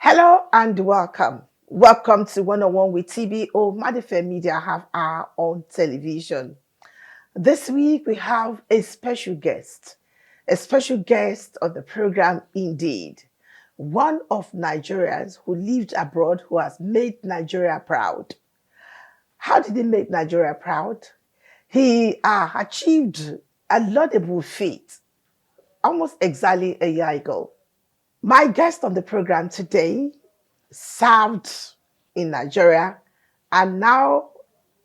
Hello and welcome. Welcome to One on One with TBO Madife Media have our own television. This week we have a special guest on the program indeed. One of Nigerians who lived abroad who has made Nigeria proud. How did he make Nigeria proud? He achieved a laudable feat almost exactly a year ago. My guest on the program today served in Nigeria and now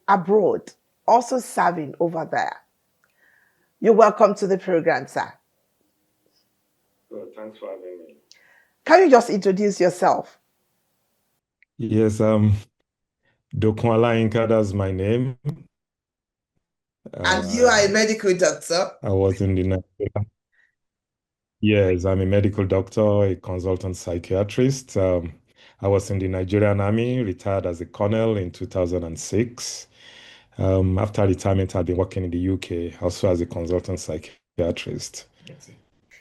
abroad, also serving over there. You're welcome to the program, sir. Well, thanks for having me. Can you just introduce yourself? Yes, Dokun Olayinka, that's my name. And you are a Uh, medical doctor. I was in the Nigeria. Yes, I'm a medical doctor, a consultant psychiatrist. I was in the Nigerian Army, retired as a colonel in 2006. After retirement, I've been working in the UK, also as a consultant psychiatrist.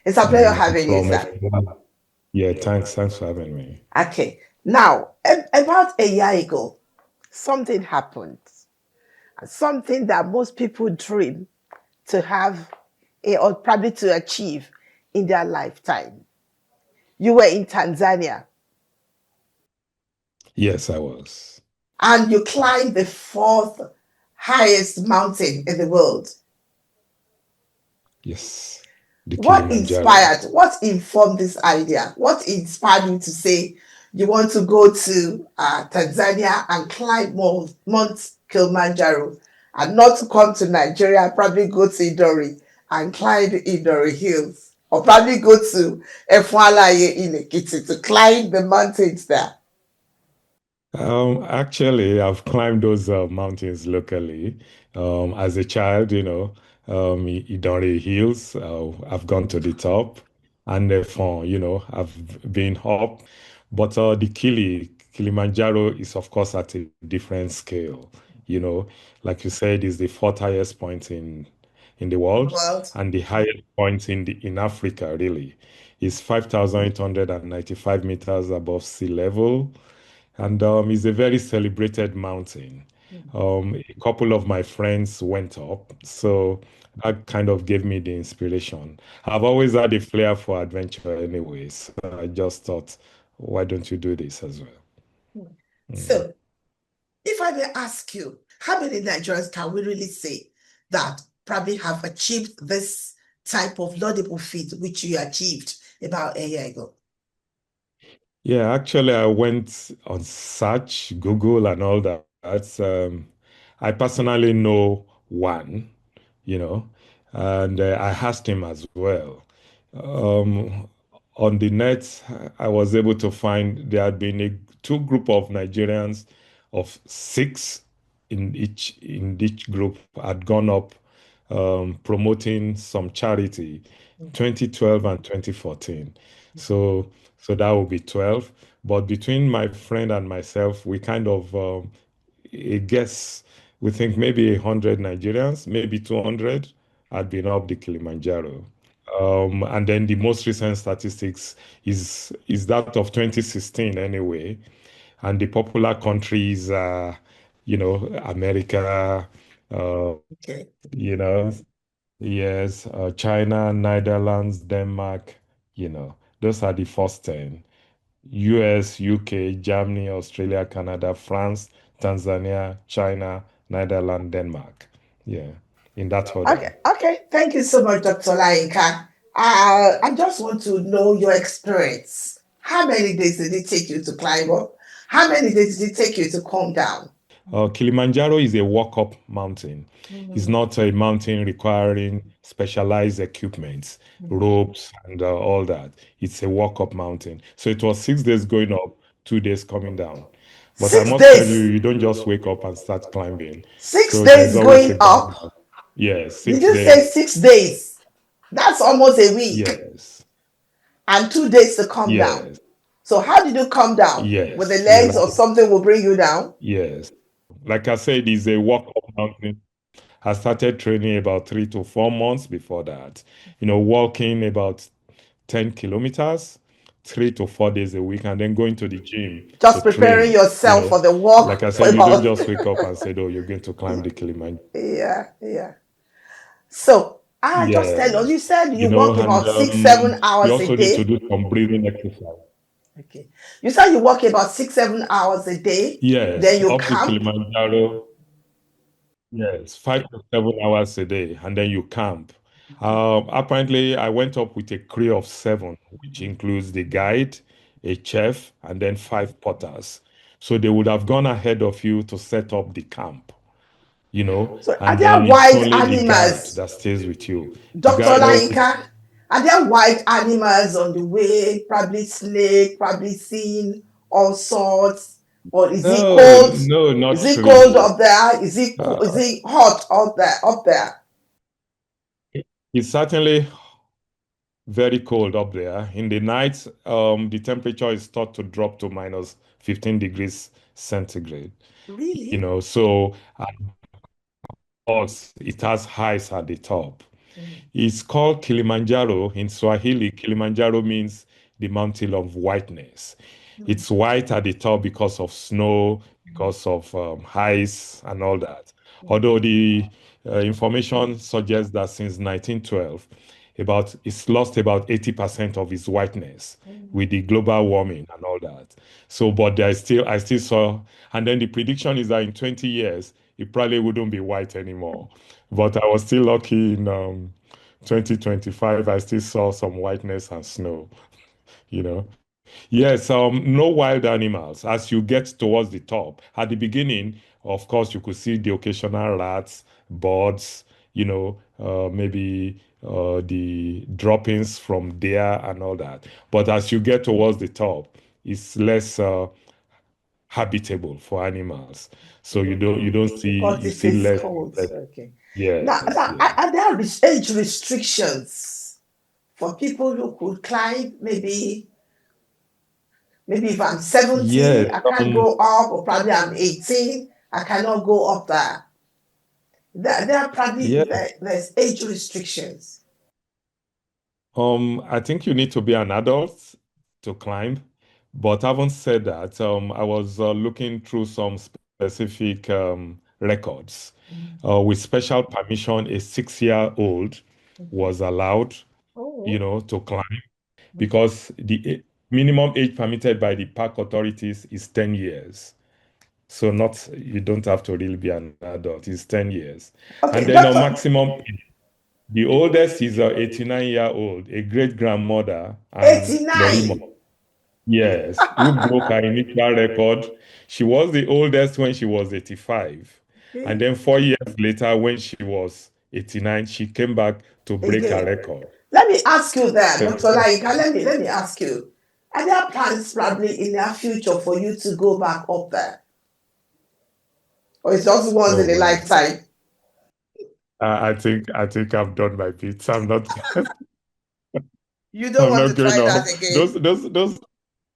It's a pleasure having you, From a, sir. yeah, thanks for having me. Okay. Now, about a year ago, something happened. Something that most people dream to have or probably to achieve in their lifetime. You were in Tanzania Yes, I was. and you climbed the fourth highest mountain in the world. Yes, the What Kilimanjaro. inspired, what informed this idea? What inspired you to say you want to go to Tanzania and climb Mount Kilimanjaro and not to come to Nigeria, probably go to Idori and climb the Idori Hills? Or probably go to Efualaye in Ekiti to climb the mountains there. Actually, I've climbed those mountains locally. As a child, Idonre Hills, I've gone to the top, and therefore, I've been up. But the Kilimanjaro is, of course, at a different scale. You know, like you said, is the fourth highest point in the world, World. and the highest point in Africa, really, is 5,895 meters above sea level, and it's a very celebrated mountain. A couple of my friends went up, so that kind of gave me the inspiration. I've always had a flair for adventure anyway, so I just thought, why don't you do this as well? Mm. So, if I may ask you, how many Nigerians can we really say that probably have achieved this type of laudable feat which you achieved about a year ago? Yeah, actually, I went on search, Google, and all that. I personally know one, you know, and I asked him as well. Um, on the net, I was able to find there had been two group of Nigerians of six in each group had gone up promoting some charity, 2012 and 2014. So so that would be 12. But between my friend and myself, we kind of I guess we think maybe 100 Nigerians, maybe 200 had been up the Kilimanjaro. And then the most recent statistics is that of 2016 anyway. And the popular countries are, America, uh, Okay. you know, yes, China, Netherlands, Denmark, those are the first 10. US, UK, Germany, Australia, Canada, France, Tanzania, China, Netherlands, Denmark. Yeah, in that order. Okay. Thank you so much, Dr. Lainka. I just want to know your experience. How many days did it take you to climb up? How many days did it take you to come down? Kilimanjaro is a walk-up mountain. It's not a mountain requiring specialized equipment, ropes, and all that. It's a walk-up mountain. So it was 6 days going up, 2 days coming down. But I Six must tell you, days. you don't just wake up and start climbing. Six So there's days always going a up. ground. Yes, Did six you say days. 6 days? That's almost a week. Yes, And 2 days to come down. yes, So how did you come down? With the yes. You're legs or right. something will bring you down? Yes. Like I said, it's a walk-up mountain. I started training about 3 to 4 months before that. Walking about 10 kilometers, 3 to 4 days a week, and then going to the gym to Just preparing train. yourself for the walk Like I for said, you don't about just wake up and say, "Oh, you're going to climb the Kilimanjaro." yeah, yeah. So I just tell you, you Yes, said you walk and about 6, 7 hours you a also need to day. do some breathing exercise. Okay. You said you walk about 6, 7 hours a day, then Yes, you up the camp. Kilimanjaro. Yes, 5 to 7 hours a day, and then you camp. Apparently, I went up with a crew of seven, which includes the guide, a chef, and then five porters. So they would have gone ahead of you to set up the camp, So are and there then it's wild only the guide animals, that stays with you. The Dr. guide always, Olayinka? Are there wild animals on the way? Probably snake, probably seen all sorts. Or is it no, cold? no, Is not it cold really. up there? Is Uh, it hot up there? Up there? it's certainly very cold up there. In the night, the temperature is thought to drop to minus 15 degrees centigrade. Really? So of course, it has highs at the top. Mm, It's called Kilimanjaro. In Swahili, Kilimanjaro means the mountain of whiteness. mm, It's white at the top because of snow, because of ice and all that. mm, Although the information suggests that since 1912, it's lost about 80% of its whiteness mm. with the global warming and all that. So, but I still saw, and then the prediction is that in 20 years, it probably wouldn't be white anymore. But I was still lucky in 2025. I still saw some whiteness and snow, you know. Yes, no wild animals. As you get towards the top, at the beginning, of course, you could see the occasional rats, birds, maybe the droppings from there and all that. But as you get towards the top, it's less habitable for animals. So Because you it see is less. cold. less Okay. yes, yes. Are there age restrictions for people who could climb? Maybe if I'm 70, Yes, I can't go up, or probably I'm 18, I cannot go up there. There are probably yes. there's age restrictions. I think you need to be an adult to climb. But having said that, I was looking through some specific records. Mm. With special permission, a 6-year-old Mhm. was allowed, Oh, to climb mm. because the minimum age permitted by the park authorities is 10 years. So not you don't have to really be an adult. It's 10 years. And Okay, then a Doctor. maximum the oldest is a 89-year-old, a great grandmother, and Lorimo. 89. Yes, who broke her initial record. She was the oldest when she was 85. And Okay. then 4 years later, when she was 89, she came back to break her Again. record. Let me ask you that, So, Dr. Laika. Let me ask you. Are there plans probably in the future for you to go back up there? Or it's just once no in a way. lifetime? I think I've done my bit. You don't I'm want not to going try that up. again? Those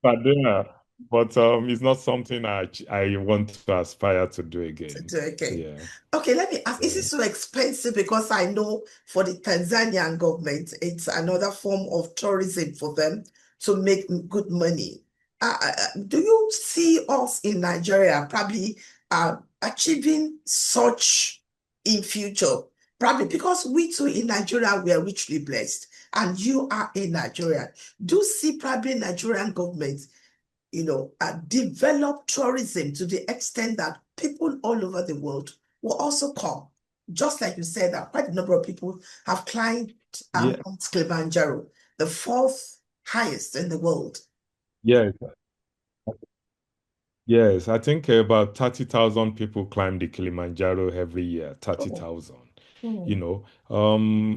are there, but it's not something I want to aspire to do again. Okay. Yeah. Okay, let me ask, is it Yeah. so expensive? Because I know for the Tanzanian government, it's another form of tourism for them to make good money. Do you see us in Nigeria probably achieving such in future? Probably because we too in Nigeria, we are richly blessed, and you are a Nigerian. Do you see probably Nigerian government develop tourism to the extent that people all over the world will also come. Just like you said, that quite a number of people have climbed Yeah. Mount Kilimanjaro, the fourth highest in the world. Yes. Yes. I think about 30,000 people climb the Kilimanjaro every year. Oh. 30,000. You Hmm. know,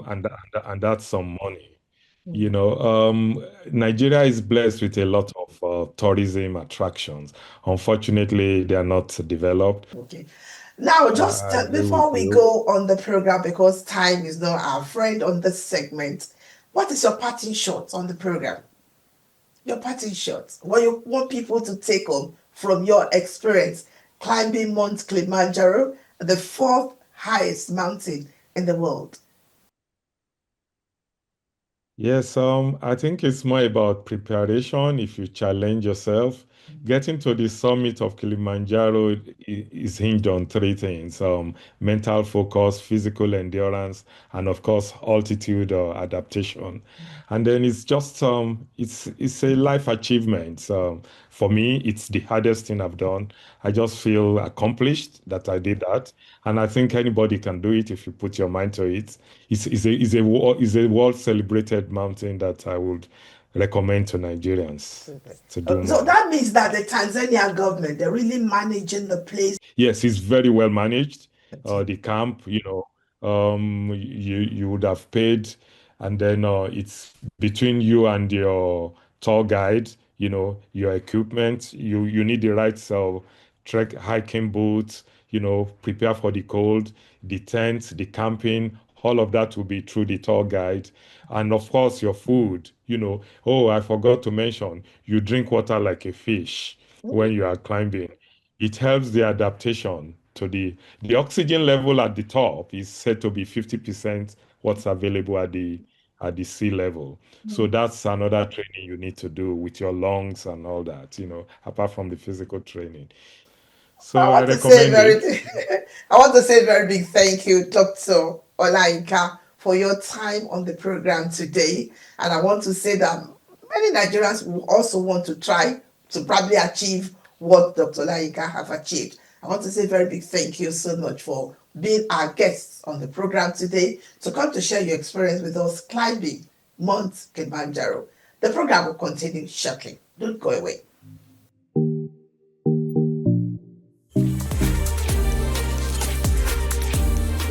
and that's some money. Hmm. Nigeria is blessed with a lot of tourism attractions. Unfortunately, they are not developed. Okay. Now, just I agree with before we you. go on the program, because time is not our friend on this segment, what is your parting shot on the program? Your parting shot. What you want people to take on from your experience climbing Mount Kilimanjaro, the fourth highest mountain in the world. Yes, I think it's more about preparation. If you challenge yourself, getting to the summit of Kilimanjaro is hinged on three things: mental focus, physical endurance, and of course, altitude or adaptation. And then it's just it's a life achievement. For me, it's the hardest thing I've done. I just feel accomplished that I did that, and I think anybody can do it if you put your mind to it. Is a world celebrated mountain that I would recommend to Nigerians to do So more. that means that the Tanzanian government, they're really managing the place. Yes, it's very well managed. The camp, you would have paid, and then it's between you and your tour guide. Your equipment. You need the right trek hiking boots. Prepare for the cold, the tent, the camping. All of that will be through the tour guide, and of course your food. Oh, I forgot to mention, you drink water like a fish when you are climbing. It helps the adaptation to the oxygen level at the top is said to be 50% what's available at the sea level. So that's another training you need to do with your lungs and all that, apart from the physical training. I So I want to say recommend it. I want to say a very big thank you, Dr. Olayinka, for your time on the program today. And I want to say that many Nigerians will also want to try to probably achieve what Dr. Olayinka have achieved. I want to say a very big thank you so much for being our guests on the program today to come to share your experience with us climbing Mount Kilimanjaro. The program will continue shortly. Don't go away.